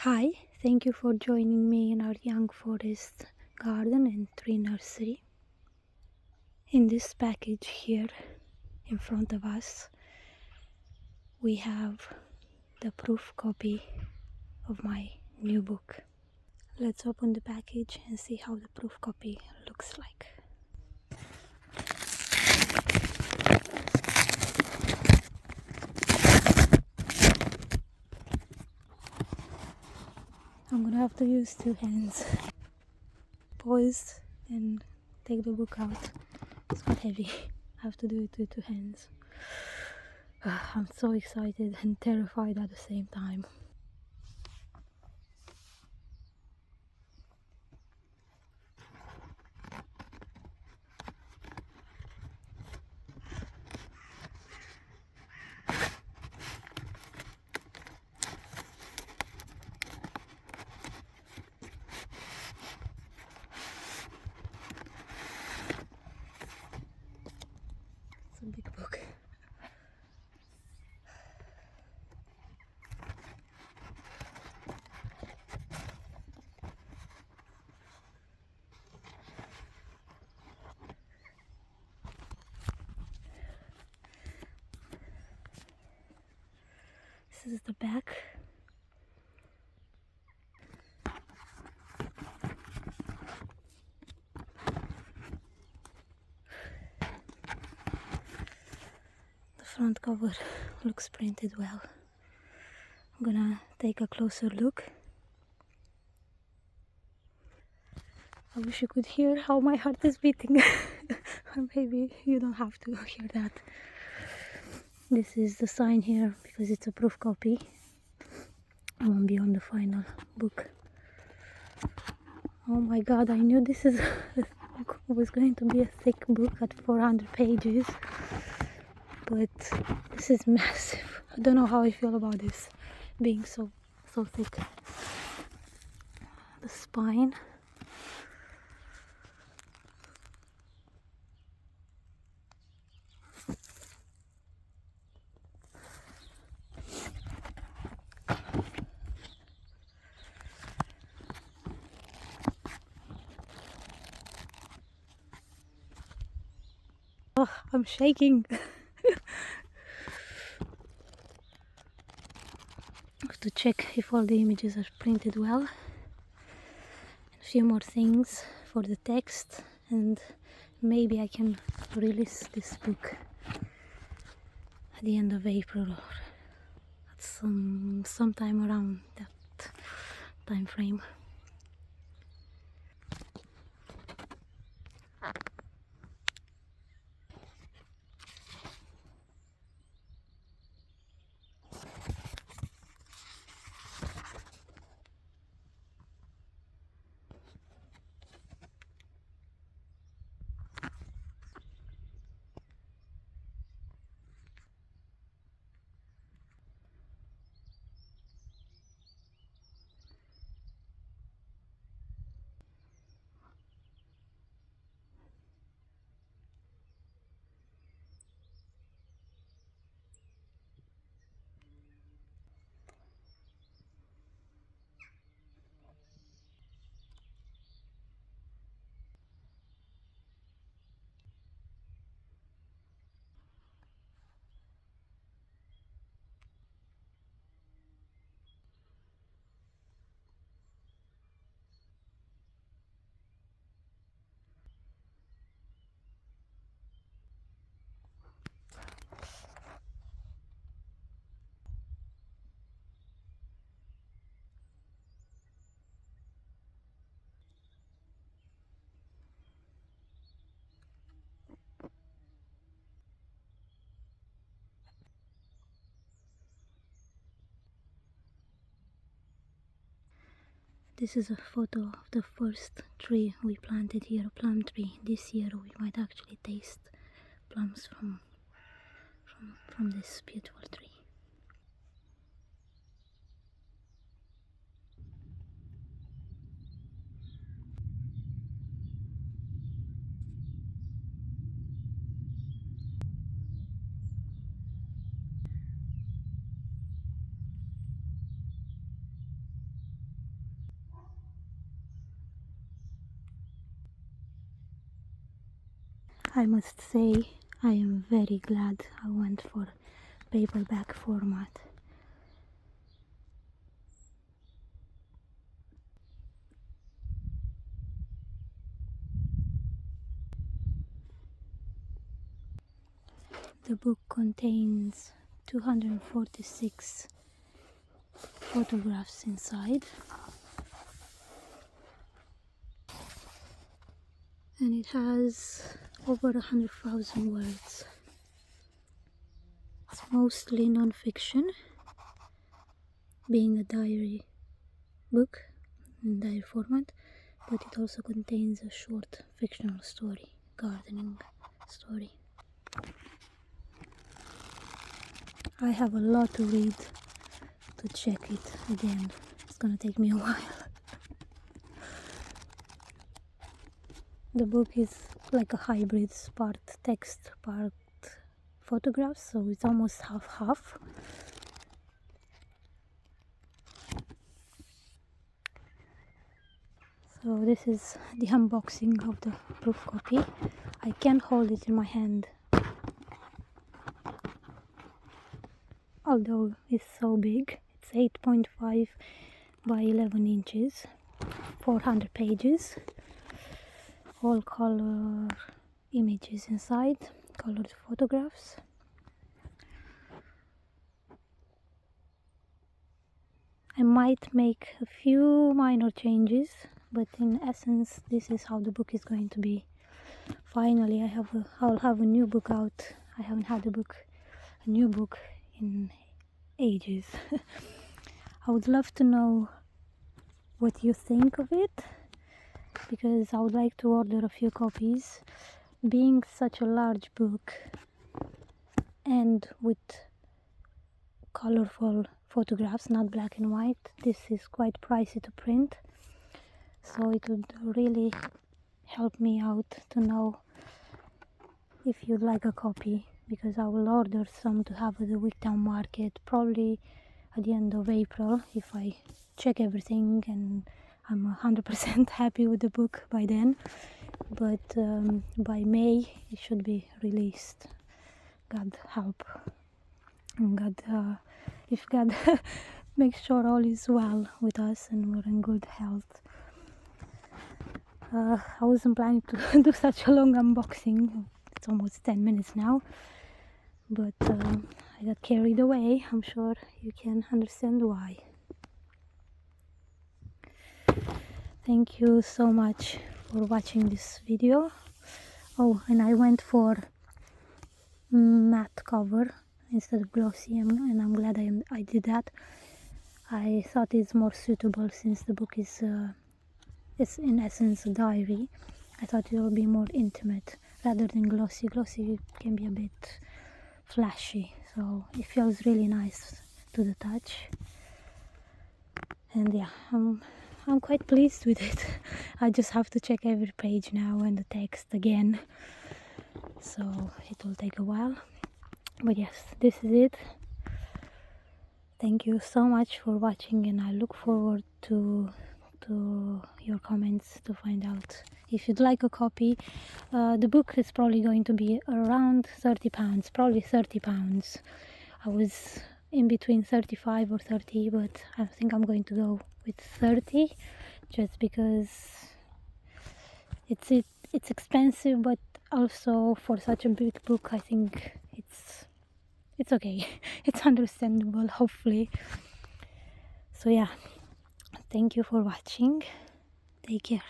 Hi, thank you for joining me in our young forest garden and tree nursery. In this package here in front of us, we have the proof copy of my new book. Let's open the package and see how the proof copy looks like. I'm gonna have to use two hands. Pause and take the book out. It's quite heavy. I have to do it with two hands. I'm so excited and terrified at the same time. It's a big book. This is the back. The front cover looks printed well. I'm gonna take a closer look. I wish you could hear how my heart is beating. Or maybe you don't have to hear that. This is the sign here because it's a proof copy. I won't be on the final book. Oh my god, I knew this was going to be a thick book at 400 pages. But this is massive. I don't know how I feel about this being so thick. The spine. Oh, I'm shaking. I have to check if all the images are printed well. A few more things for the text, and maybe I can release this book at the end of April or at sometime around that time frame. This is a photo of the first tree we planted here, a plum tree. This year we might actually taste plums from this beautiful tree. I must say I am very glad I went for paperback format. The book contains 246 photographs inside, and it has over 100,000 words. It's mostly non-fiction, being a diary book in diary format, but it also contains a short fictional story, gardening story. I have a lot to read to check it at the end. It's gonna take me a while. The book is like a hybrid, part text, part photographs, so it's almost half-half. So this is the unboxing of the proof copy. I can't hold it in my hand, although it's so big. It's 8.5 by 11 inches, 400 pages, all color images inside, colored photographs. I might make a few minor changes, but in essence this is how the book is going to be. Finally I'll have a new book out. I haven't had a new book in ages. I would love to know what you think of it, because I would like to order a few copies. Being such a large book and with colorful photographs, not black and white, this is quite pricey to print, so it would really help me out to know if you'd like a copy, because I will order some to have at the Wigtown market probably at the end of April, if I check everything and I'm 100% happy with the book by then. But by May it should be released. God help. And God, if God makes sure all is well with us and we're in good health. I wasn't planning to do such a long unboxing. It's almost 10 minutes now, but I got carried away. I'm sure you can understand why. Thank you so much for watching this video. Oh, and I went for matte cover instead of glossy, and I'm glad I did that. I thought it's more suitable since the book is in essence a diary. I thought it would be more intimate rather than glossy. Glossy can be a bit flashy, so it feels really nice to the touch. And yeah, I'm quite pleased with it. I just have to check every page now and the text again, so it will take a while. But yes, this is it. Thank you so much for watching, and I look forward to your comments to find out if you'd like a copy. The book is probably going to be around £30, probably £30. I was in between 35 or 30, but I think I'm going to go with 30, just because it's expensive, but also for such a big book I think it's okay. It's understandable, hopefully. So yeah, thank you for watching. Take care.